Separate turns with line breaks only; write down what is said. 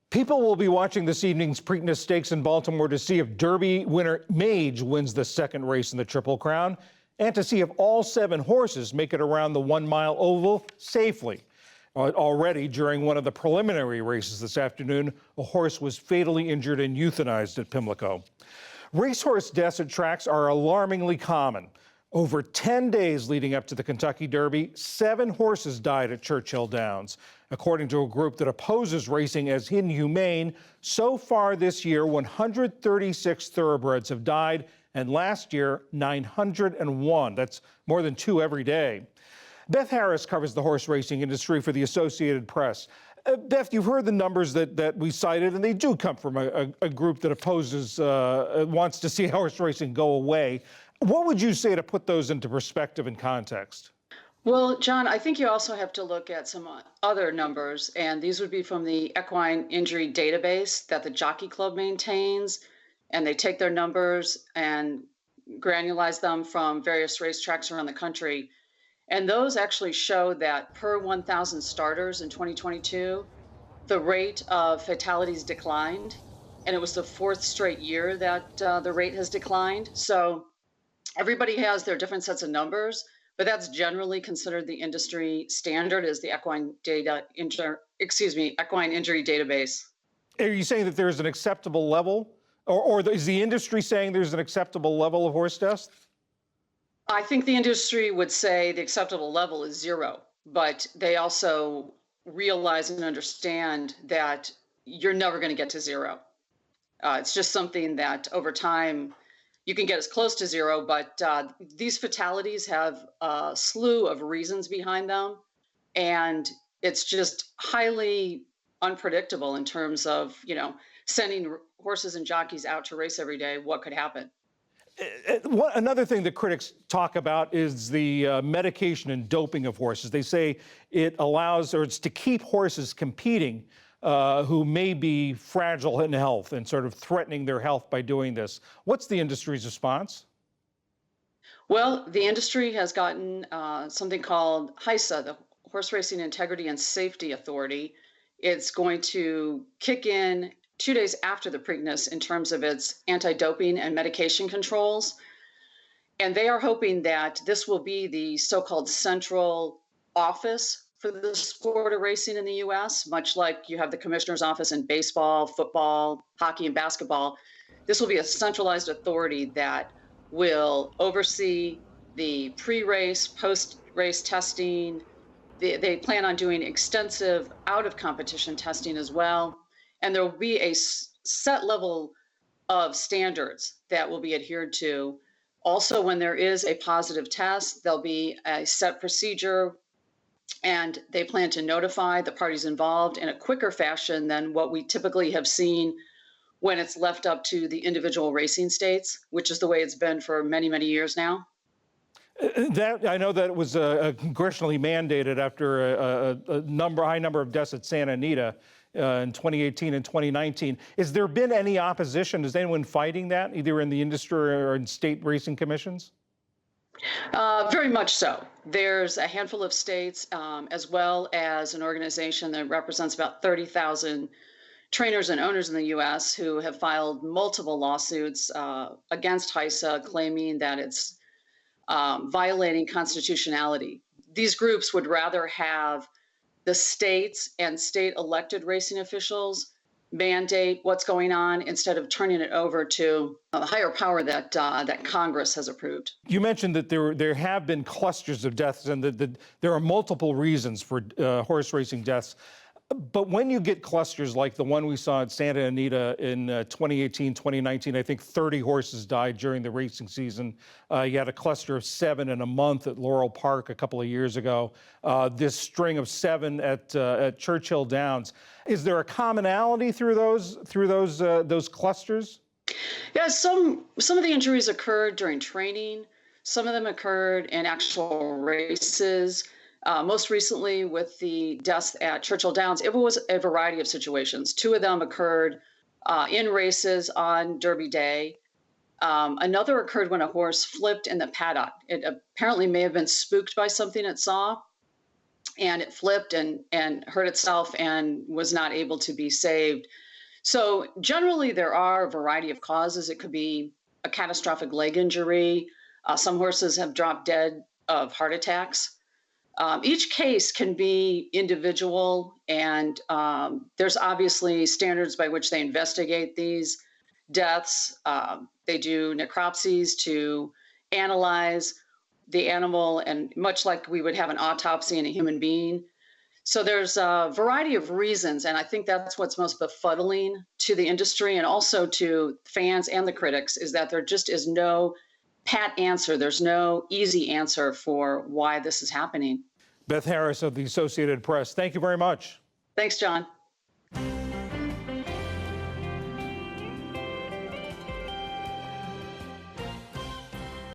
People will be watching this evening's Preakness Stakes in Baltimore to see if Derby winner Mage wins the second race in the Triple Crown and to see if all 7 horses make it around the 1-mile oval safely. Already during one of the preliminary races this afternoon, a horse was fatally injured and euthanized at Pimlico. Racehorse deaths at tracks are alarmingly common. Over 10 days leading up to the Kentucky Derby, 7 horses died at Churchill Downs. According to a group that opposes racing as inhumane, so far this year, 136 thoroughbreds have died, and last year, 901. That's more than 2 every day. Beth Harris covers the horse racing industry for the Associated Press. Beth, you've heard the numbers that we cited, and they do come from a group that opposes, wants to see horse racing go away. What would you say to put those into perspective and context?
Well, John, I think you also have to look at some other numbers, and these would be from the equine injury database that the Jockey Club maintains, and they take their numbers and granulize them from various racetracks around the country. And those actually show that per 1,000 starters in 2022, the rate of fatalities declined, and it was the 4th straight year that the rate has declined. So everybody has their different sets of numbers, but that's generally considered the industry standard is the equine injury database.
Are you saying that there's an acceptable level, or is the industry saying there's an acceptable level of horse deaths?
I think the industry would say the acceptable level is 0, but they also realize and understand that you're never going to get to 0. It's just something that over time you can get as close to 0, but these fatalities have a slew of reasons behind them, and it's just highly unpredictable in terms of, sending horses and jockeys out to race every day. What could happen?
Another thing that critics talk about is the medication and doping of horses. They say it allows, or it's to keep horses competing who may be fragile in health and sort of threatening their health by doing this. What's the industry's response?
Well, the industry has gotten something called HISA, the Horse Racing Integrity and Safety Authority. It's going to kick in 2 days after the Preakness in terms of its anti-doping and medication controls. And they are hoping that this will be the so-called central office for the sport of racing in the U.S., much like you have the commissioner's office in baseball, football, hockey, and basketball. This will be a centralized authority that will oversee the pre-race, post-race testing. They plan on doing extensive out-of-competition testing as well. And there will be a set level of standards that will be adhered to. Also, when there is a positive test, there'll be a set procedure, and they plan to notify the parties involved in a quicker fashion than what we typically have seen when it's left up to the individual racing states, which is the way it's been for many, many years now.
I know that it was congressionally mandated after a high number of deaths at Santa Anita in 2018 and 2019. Has there been any opposition? Is anyone fighting that, either in the industry or in state racing commissions?
Very much so. There's a handful of states, as well as an organization that represents about 30,000 trainers and owners in the U.S. who have filed multiple lawsuits against HISA, claiming that it's violating constitutionality. These groups would rather have the states and state elected racing officials mandate what's going on instead of turning it over to a higher power that Congress has approved.
You mentioned that there have been clusters of deaths and that there are multiple reasons for horse racing deaths. But when you get clusters like the one we saw at Santa Anita in 2018, 2019, I think 30 horses died during the racing season. You had a cluster of 7 in a month at Laurel Park a couple of years ago. This string of 7 at Churchill Downs. Is there a commonality through those clusters?
Yeah, some of the injuries occurred during training. Some of them occurred in actual races. Most recently with the deaths at Churchill Downs, it was a variety of situations. 2 of them occurred in races on Derby Day. Another occurred when a horse flipped in the paddock. It apparently may have been spooked by something it saw. and it flipped and hurt itself and was not able to be saved. So generally, there are a variety of causes. It could be a catastrophic leg injury. Some horses have dropped dead of heart attacks. Each case can be individual, and there's obviously standards by which they investigate these deaths. They do necropsies to analyze the animal, and much like we would have an autopsy in a human being. So there's a variety of reasons, and I think that's what's most befuddling to the industry and also to fans and the critics, is that there just is no pat answer. There's no easy answer for why this is happening.
Beth Harris of the Associated Press, thank you very much.
Thanks, John.